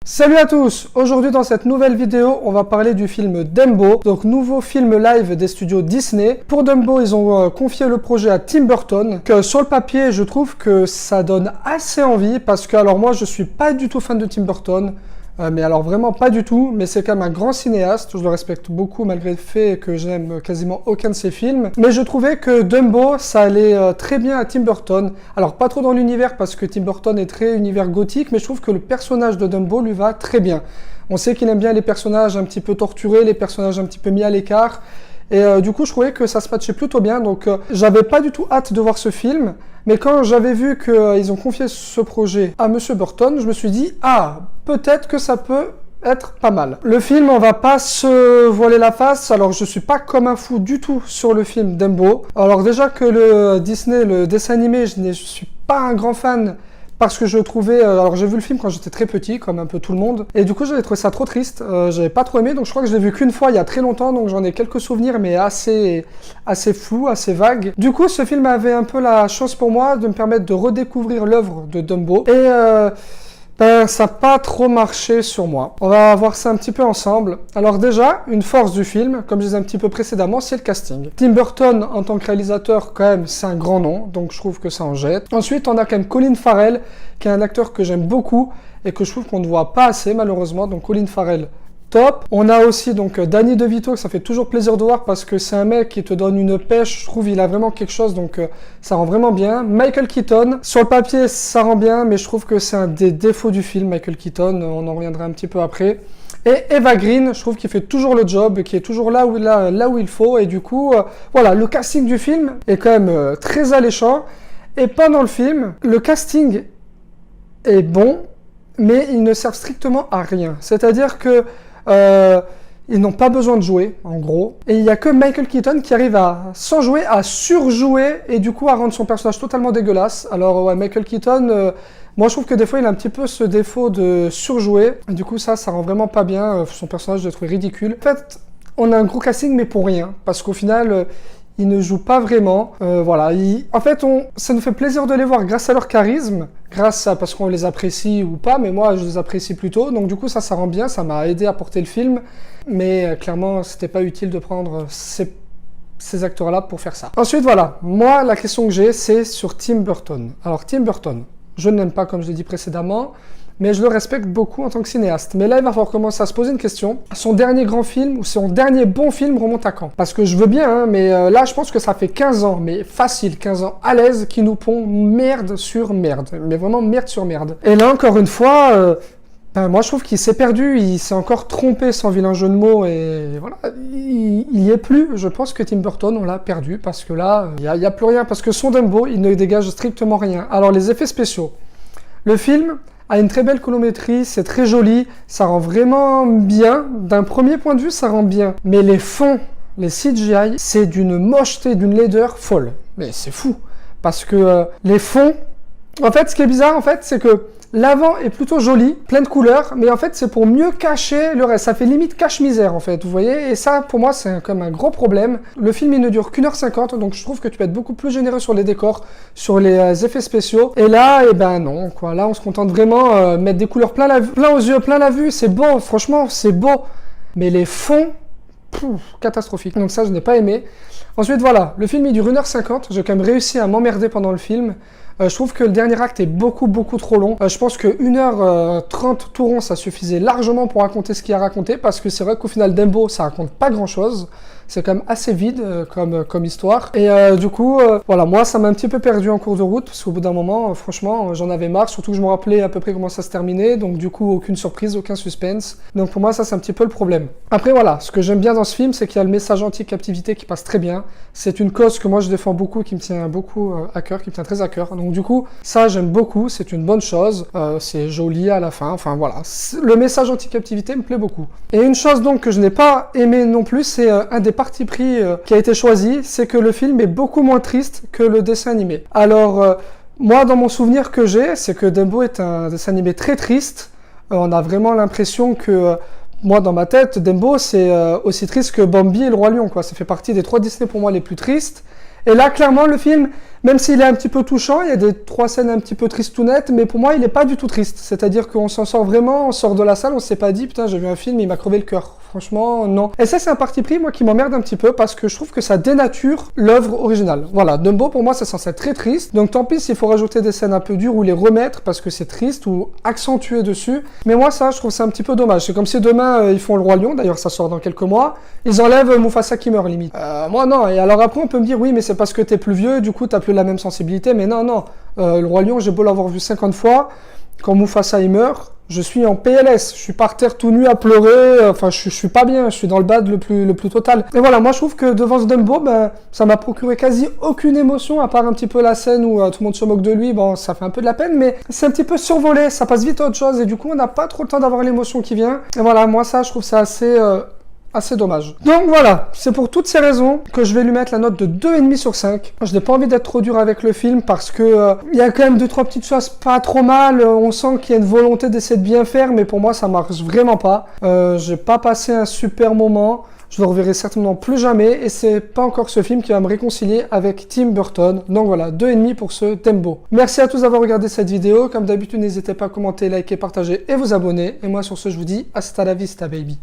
Salut à tous! Aujourd'hui dans cette nouvelle vidéo, on va parler du film Dumbo, donc nouveau film live des studios Disney. Pour Dumbo, ils ont confié le projet à Tim Burton, que sur le papier, je trouve que ça donne assez envie, parce que alors moi, je suis pas du tout fan de Tim Burton, mais alors vraiment pas du tout, mais c'est quand même un grand cinéaste, je le respecte beaucoup malgré le fait que j'aime quasiment aucun de ses films, mais je trouvais que Dumbo, ça allait très bien à Tim Burton, alors pas trop dans l'univers parce que Tim Burton est très univers gothique, mais je trouve que le personnage de Dumbo lui va très bien. On sait qu'il aime bien les personnages un petit peu torturés, les personnages un petit peu mis à l'écart, et du coup je trouvais que ça se matchait plutôt bien, donc j'avais pas du tout hâte de voir ce film, mais quand j'avais vu qu'ils ont confié ce projet à Monsieur Burton, je me suis dit, ah, peut-être que ça peut être pas mal. Le film, on va pas se voiler la face, alors je suis pas comme un fou du tout sur le film Dumbo. Alors déjà que le Disney, le dessin animé, je suis pas un grand fan, parce que je trouvais, alors j'ai vu le film quand j'étais très petit, comme un peu tout le monde, et du coup j'avais trouvé ça trop triste, j'avais pas trop aimé, donc je crois que je l'ai vu qu'une fois il y a très longtemps, donc j'en ai quelques souvenirs, mais assez flous, assez vagues. Du coup ce film avait un peu la chance pour moi de me permettre de redécouvrir l'œuvre de Dumbo, et ça n'a pas trop marché sur moi. On va voir ça un petit peu ensemble. Alors déjà, une force du film, comme je disais un petit peu précédemment, c'est le casting. Tim Burton, en tant que réalisateur, quand même, c'est un grand nom, donc je trouve que ça en jette. Ensuite, on a quand même Colin Farrell, qui est un acteur que j'aime beaucoup, et que je trouve qu'on ne voit pas assez, malheureusement, donc Colin Farrell, top. On a aussi donc Danny DeVito, que ça fait toujours plaisir de voir parce que c'est un mec qui te donne une pêche, je trouve il a vraiment quelque chose, donc ça rend vraiment bien. Michael Keaton, sur le papier ça rend bien, mais je trouve que c'est un des défauts du film, Michael Keaton, on en reviendra un petit peu après. Et Eva Green, je trouve qu'il fait toujours le job, qui est toujours là où il faut, et du coup, voilà, le casting du film est quand même très alléchant, et pendant le film, le casting est bon, mais il ne sert strictement à rien. C'est-à-dire que ils n'ont pas besoin de jouer, en gros. Et il n'y a que Michael Keaton qui arrive à, sans jouer, à surjouer et du coup à rendre son personnage totalement dégueulasse. Alors ouais, Michael Keaton, moi je trouve que des fois il a un petit peu ce défaut de surjouer. Et du coup ça rend vraiment pas bien. Son personnage, je le trouve ridicule. En fait, on a un gros casting mais pour rien. Parce qu'au final, ils ne jouent pas vraiment. Voilà. En fait, ça nous fait plaisir de les voir grâce à leur charisme, parce qu'on les apprécie ou pas, mais moi, je les apprécie plutôt. Donc, du coup, ça rend bien. Ça m'a aidé à porter le film. Mais clairement, c'était pas utile de prendre ces acteurs-là pour faire ça. Ensuite, voilà. Moi, la question que j'ai, c'est sur Tim Burton. Alors, Tim Burton, je ne l'aime pas, comme je l'ai dit précédemment, mais je le respecte beaucoup en tant que cinéaste. Mais là, il va falloir commencer à se poser une question. Son dernier grand film, ou son dernier bon film remonte à quand? Parce que je veux bien, hein, mais là, je pense que ça fait 15 ans, mais facile, 15 ans à l'aise, qu'ils nous pondent merde sur merde. Mais vraiment merde sur merde. Et là, encore une fois, moi, je trouve qu'il s'est perdu, il s'est encore trompé sans vilain jeu de mots, et voilà, il y est plus. Je pense que Tim Burton, on l'a perdu, parce que là, il n'y a plus rien, parce que son Dumbo, il ne dégage strictement rien. Alors, les effets spéciaux. Le film a une très belle colométrie, c'est très joli, ça rend vraiment bien. D'un premier point de vue, ça rend bien. Mais les fonds, les CGI, c'est d'une mocheté, d'une laideur folle. Mais c'est fou. Parce que les fonds... En fait, ce qui est bizarre, c'est que l'avant est plutôt joli, plein de couleurs, mais en fait, c'est pour mieux cacher le reste. Ça fait limite cache-misère, en fait, vous voyez. Et ça, pour moi, c'est comme un gros problème. Le film, il ne dure qu'1h50, donc je trouve que tu peux être beaucoup plus généreux sur les décors, sur les effets spéciaux. Et là, eh ben non, quoi. Là, on se contente vraiment de mettre des couleurs plein aux yeux, plein la vue. C'est beau, franchement, c'est beau. Mais les fonds, catastrophique. Donc ça, je n'ai pas aimé. Ensuite, voilà, le film, il dure 1h50. J'ai quand même réussi à m'emmerder pendant le film. Je trouve que le dernier acte est beaucoup trop long. Je pense que 1h30 tout rond, ça suffisait largement pour raconter ce qu'il y a raconté, parce que c'est vrai qu'au final, Dumbo, ça raconte pas grand-chose. C'est quand même assez vide comme histoire. Et du coup, voilà, moi, ça m'a un petit peu perdu en cours de route, parce qu'au bout d'un moment, franchement, j'en avais marre, surtout que je me rappelais à peu près comment ça se terminait, donc du coup, aucune surprise, aucun suspense. Donc pour moi, ça, c'est un petit peu le problème. Après, voilà, ce que j'aime bien dans ce film, c'est qu'il y a le message anti-captivité qui passe très bien. C'est une cause que moi, je défends beaucoup, qui me tient beaucoup à cœur, qui me tient très à cœur. Donc du coup, ça, j'aime beaucoup, c'est une bonne chose, c'est joli à la fin, enfin voilà. Le message anti-captivité me plaît beaucoup. Et une chose donc que je n'ai pas aimé non plus, c'est un des parti pris qui a été choisi, c'est que le film est beaucoup moins triste que le dessin animé. Alors, moi, dans mon souvenir que j'ai, c'est que Dumbo est un dessin animé très triste. On a vraiment l'impression que, moi, dans ma tête, Dumbo, c'est aussi triste que Bambi et le Roi Lion, quoi. Ça fait partie des 3 Disney pour moi les plus tristes. Et là, clairement, le film Même s'il est un petit peu touchant, il y a des 3 scènes un petit peu tristounettes, mais pour moi, il est pas du tout triste. C'est-à-dire qu'on s'en sort vraiment, on sort de la salle, on s'est pas dit, putain, j'ai vu un film, il m'a crevé le cœur. Franchement, non. Et ça, c'est un parti pris, moi, qui m'emmerde un petit peu, parce que je trouve que ça dénature l'œuvre originale. Voilà, Dumbo, pour moi, c'est censé être très triste. Donc tant pis s'il faut rajouter des scènes un peu dures ou les remettre, parce que c'est triste, ou accentuer dessus. Mais moi, ça, je trouve ça un petit peu dommage. C'est comme si demain, ils font Le Roi Lion, d'ailleurs, ça sort dans quelques mois, ils enlèvent Mufasa qui meurt, limite. Moi, non. Et alors après, on peut me dire, oui, mais c'est parce que t'es plus vieux, du coup, t'as plus la même sensibilité. Mais non, non. Le Roi Lion, j'ai beau l'avoir vu 50 fois, quand Mufasa, il meurt, je suis en PLS, je suis par terre tout nu à pleurer, enfin je suis pas bien, je suis dans le bad le plus total. Et voilà, moi je trouve que devant ce Dumbo, ben, ça m'a procuré quasi aucune émotion, à part un petit peu la scène où tout le monde se moque de lui, bon ça fait un peu de la peine, mais c'est un petit peu survolé, ça passe vite à autre chose, et du coup on n'a pas trop le temps d'avoir l'émotion qui vient. Et voilà, moi ça je trouve ça assez dommage. Donc voilà, c'est pour toutes ces raisons que je vais lui mettre la note de 2,5 sur 5. Je n'ai pas envie d'être trop dur avec le film parce que il y a quand même 2-3 petites choses pas trop mal. On sent qu'il y a une volonté d'essayer de bien faire, mais pour moi ça marche vraiment pas. J'ai pas passé un super moment. Je le reverrai certainement plus jamais et c'est pas encore ce film qui va me réconcilier avec Tim Burton. Donc voilà, 2,5 pour ce Dumbo. Merci à tous d'avoir regardé cette vidéo. Comme d'habitude, n'hésitez pas à commenter, liker, partager et vous abonner. Et moi sur ce, je vous dis hasta la vista baby.